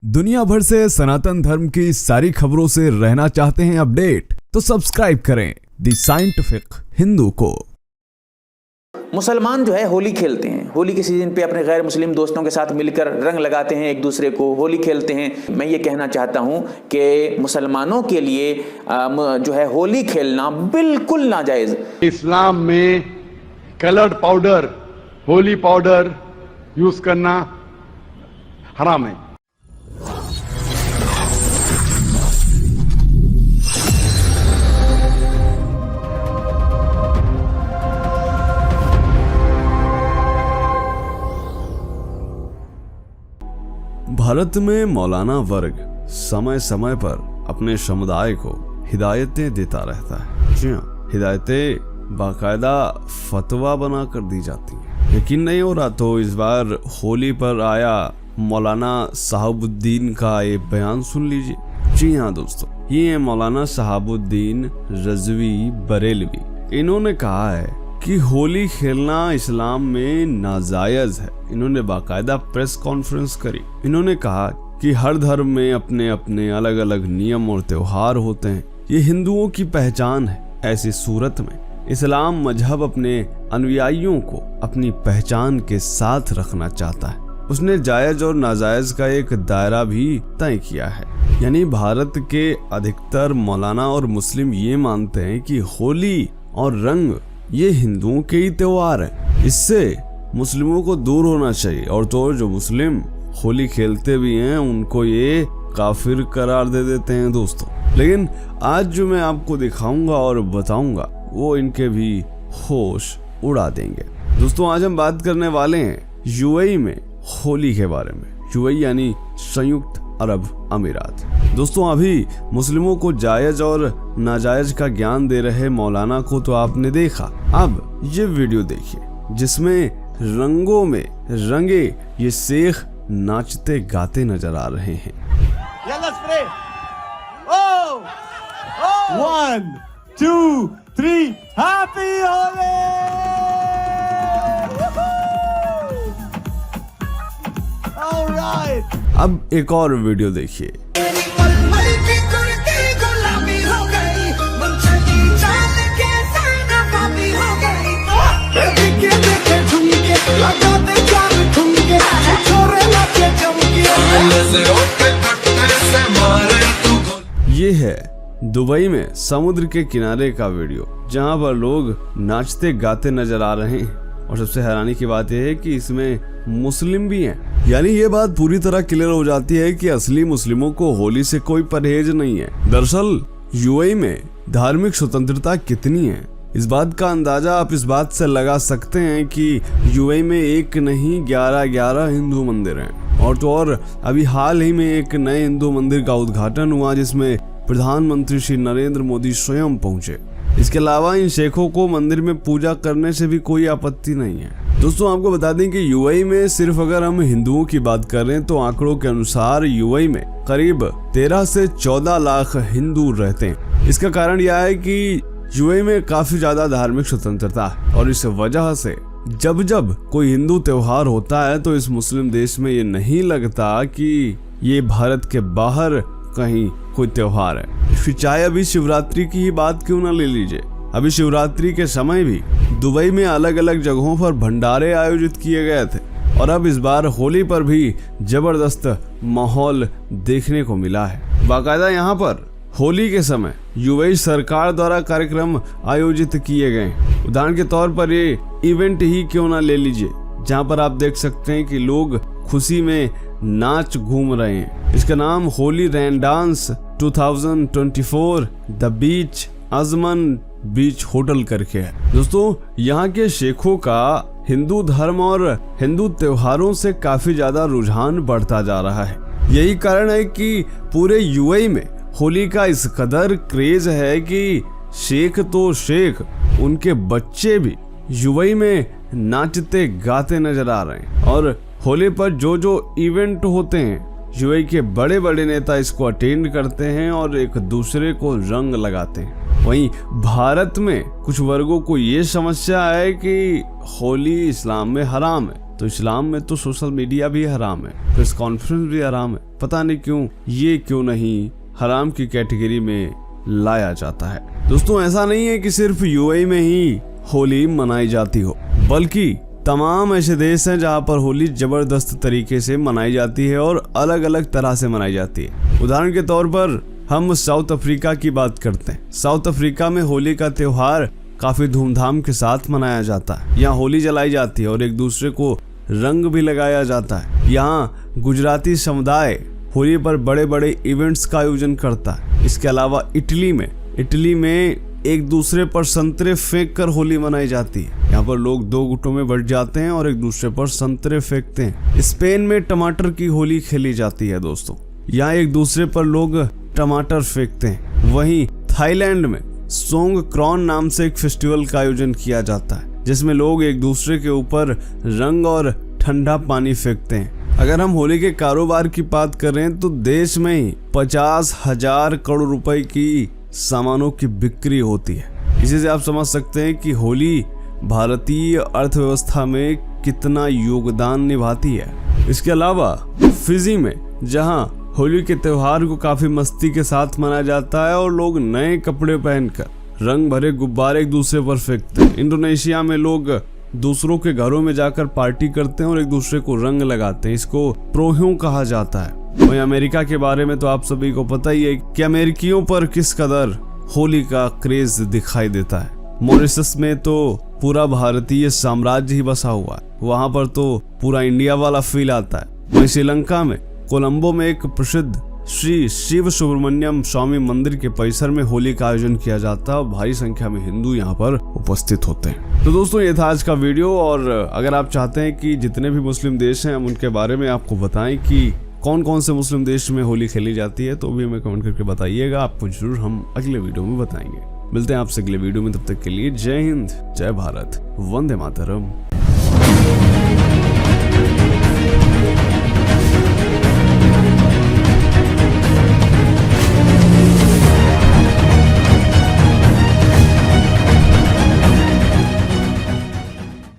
दुनिया भर से सनातन धर्म की सारी खबरों से रहना चाहते हैं अपडेट, तो सब्सक्राइब करें द साइंटिफिक हिंदू को। मुसलमान जो है होली खेलते हैं। होली के सीजन पे अपने गैर मुस्लिम दोस्तों के साथ मिलकर रंग लगाते हैं, एक दूसरे को होली खेलते हैं। मैं ये कहना चाहता हूँ कि मुसलमानों के लिए जो है होली खेलना बिल्कुल नाजायज। इस्लाम में coloured powder, Holi powder use करना हराम है। भारत में मौलाना वर्ग समय समय पर अपने समुदाय को हिदायतें देता रहता है। जी हाँ, हिदायतें बाकायदा फतवा बनाकर दी जाती हैं। यकीन नहीं हो रहा तो इस बार होली पर आया मौलाना शहाबुद्दीन का एक बयान सुन लीजिए। जी हाँ दोस्तों, ये है मौलाना शहाबुद्दीन रजवी बरेलवी। इन्होंने कहा है कि होली खेलना इस्लाम में नाजायज है। इन्होंने बाकायदा प्रेस कॉन्फ्रेंस करी। इन्होंने कहा कि हर धर्म में अपने अपने अलग अलग नियम और त्योहार होते हैं, ये हिंदुओं की पहचान है। ऐसी सूरत में इस्लाम मजहब अपने अनुयायियों को अपनी पहचान के साथ रखना चाहता है। उसने जायज और नाजायज का एक दायरा भी तय किया है। यानी भारत के अधिकतर मौलाना और मुस्लिम ये मानते हैं कि होली और रंग ये हिंदुओं के ही त्योहार है, इससे मुस्लिमों को दूर होना चाहिए। और तो जो मुस्लिम होली खेलते भी हैं उनको ये काफिर करार दे देते हैं दोस्तों। लेकिन आज जो मैं आपको दिखाऊंगा और बताऊंगा वो इनके भी होश उड़ा देंगे। दोस्तों, आज हम बात करने वाले हैं यूएई में होली के बारे में। यूएई यानी संयुक्त अरब अमीरात। दोस्तों, अभी मुस्लिमों को जायज और नाजायज का ज्ञान दे रहे मौलाना को तो आपने देखा। अब ये वीडियो देखिए जिसमें रंगों में रंगे ये शेख नाचते गाते नजर आ रहे हैं। One, two, three, happy Holi! All right. अब एक और वीडियो देखिए। ये है दुबई में समुद्र के किनारे का वीडियो, जहां पर लोग नाचते गाते नजर आ रहे हैं। और सबसे हैरानी की बात यह है कि इसमें मुस्लिम भी हैं। यानी ये बात पूरी तरह क्लियर हो जाती है कि असली मुस्लिमों को होली से कोई परहेज नहीं है। दरअसल यूएई में धार्मिक स्वतंत्रता कितनी है, इस बात का अंदाजा आप इस बात से लगा सकते हैं कि यूएई में एक नहीं 11 हिंदू मंदिर हैं। और तो और अभी हाल ही में एक नए हिंदू मंदिर का उद्घाटन हुआ जिसमें प्रधानमंत्री श्री नरेंद्र मोदी स्वयं पहुंचे। इसके अलावा इन शेखों को मंदिर में पूजा करने से भी कोई आपत्ति नहीं है। दोस्तों, आपको बता दें कि यूएई में सिर्फ अगर हम हिंदुओं की बात करें तो आंकड़ों के अनुसार यूएई में करीब 13 से 14 लाख हिंदू रहते हैं। इसका कारण यह है कि यूएई में काफी ज्यादा धार्मिक स्वतंत्रता है और इस वजह से जब जब कोई हिंदू त्योहार होता है तो इस मुस्लिम देश में ये नहीं लगता कि ये भारत के बाहर कहीं कोई त्योहार है। फिर चाहे अभी शिवरात्रि की ही बात क्यों ना ले लीजिए, अभी शिवरात्रि के समय भी दुबई में अलग अलग जगहों पर भंडारे आयोजित किए गए थे। और अब इस बार होली पर भी जबरदस्त माहौल देखने को मिला है। बाकायदा यहाँ पर होली के समय यूएई सरकार द्वारा कार्यक्रम आयोजित किए गए। उदाहरण के तौर पर ये इवेंट ही क्यों ना ले लीजिए, जहाँ पर आप देख सकते हैं कि लोग खुशी में नाच घूम रहे हैं। इसका नाम Holi rain dance 2024 the beach Ajman beach hotel करके है। दोस्तों, यहाँ के शेखों का हिंदू धर्म और हिंदू त्योहारों से काफी ज्यादा रुझान बढ़ता जा रहा है। यही कारण है कि पूरे यूएई में होली का इस कदर क्रेज है कि शेख तो शेख, उनके बच्चे भी यूएई में नाचते गाते नजर आ रहे हैं। और होली पर जो जो इवेंट होते हैं यूएई के बड़े बड़े नेता इसको अटेंड करते हैं और एक दूसरे को रंग लगाते हैं। वहीं भारत में कुछ वर्गों को ये समस्या है कि होली इस्लाम में हराम है, तो इस्लाम में तो सोशल मीडिया भी हराम है, प्रेस कॉन्फ्रेंस भी हराम है। पता नहीं क्यों नहीं हराम की कैटेगरी में लाया जाता है। दोस्तों ऐसा नहीं है कि सिर्फ यूएई में ही होली मनाई जाती हो, बल्कि तमाम ऐसे देश हैं जहां पर होली जबरदस्त तरीके से मनाई जाती है और अलग अलग तरह से मनाई जाती है। उदाहरण के तौर पर हम साउथ अफ्रीका की बात करते हैं। साउथ अफ्रीका में होली का त्योहार काफी धूमधाम के साथ मनाया जाता है। यहाँ होली जलाई जाती है और एक दूसरे को रंग भी लगाया जाता है। यहाँ गुजराती समुदाय होली पर बड़े बड़े इवेंट्स का आयोजन करता है। इसके अलावा इटली में एक दूसरे पर संतरे फेंक कर होली मनाई जाती है। यहाँ पर लोग 2 गुटों में बंट जाते हैं और एक दूसरे पर संतरे फेंकते हैं। स्पेन में टमाटर की होली खेली जाती है दोस्तों, यहाँ एक दूसरे पर लोग टमाटर फेंकते हैं। वहीं थाईलैंड में सोंगक्रॉन नाम से एक फेस्टिवल का आयोजन किया जाता है, जिसमें लोग एक दूसरे के ऊपर रंग और ठंडा पानी फेंकते हैं। अगर हम होली के कारोबार की बात करें तो देश में ही 50,000 करोड़ रुपए की सामानों की बिक्री होती है। इसी से आप समझ सकते हैं कि होली भारतीय अर्थव्यवस्था में कितना योगदान निभाती है। इसके अलावा फिजी में जहां होली के त्योहार को काफी मस्ती के साथ मनाया जाता है और लोग नए कपड़े पहनकर रंग भरे गुब्बारे एक दूसरे पर फेंकते हैं। इंडोनेशिया में लोग दूसरों के घरों में जाकर पार्टी करते हैं और एक दूसरे को रंग लगाते हैं। इसको प्रोह्यों कहा जाता है। वहीं अमेरिका के बारे में तो आप सभी को पता ही है कि अमेरिकियों पर किस कदर होली का क्रेज दिखाई देता है। मॉरिशस में तो पूरा भारतीय साम्राज्य ही बसा हुआ है, वहां पर तो पूरा इंडिया वाला फील आता है। वहीं श्रीलंका में कोलंबो में एक प्रसिद्ध श्री शिव सुब्रमण्यम स्वामी मंदिर के परिसर में होली का आयोजन किया जाता है और भारी संख्या में हिंदू यहाँ पर उपस्थित होते हैं। तो दोस्तों ये था आज का वीडियो, और अगर आप चाहते हैं कि जितने भी मुस्लिम देश हैं हम उनके बारे में आपको बताएं कि कौन कौन से मुस्लिम देश में होली खेली जाती है, तो भी हमें कमेंट करके बताइएगा। आपको जरूर हम अगले वीडियो में बताएंगे। मिलते हैं आपसे अगले वीडियो में, तब तक के लिए जय हिंद, जय भारत, वंदे मातरम।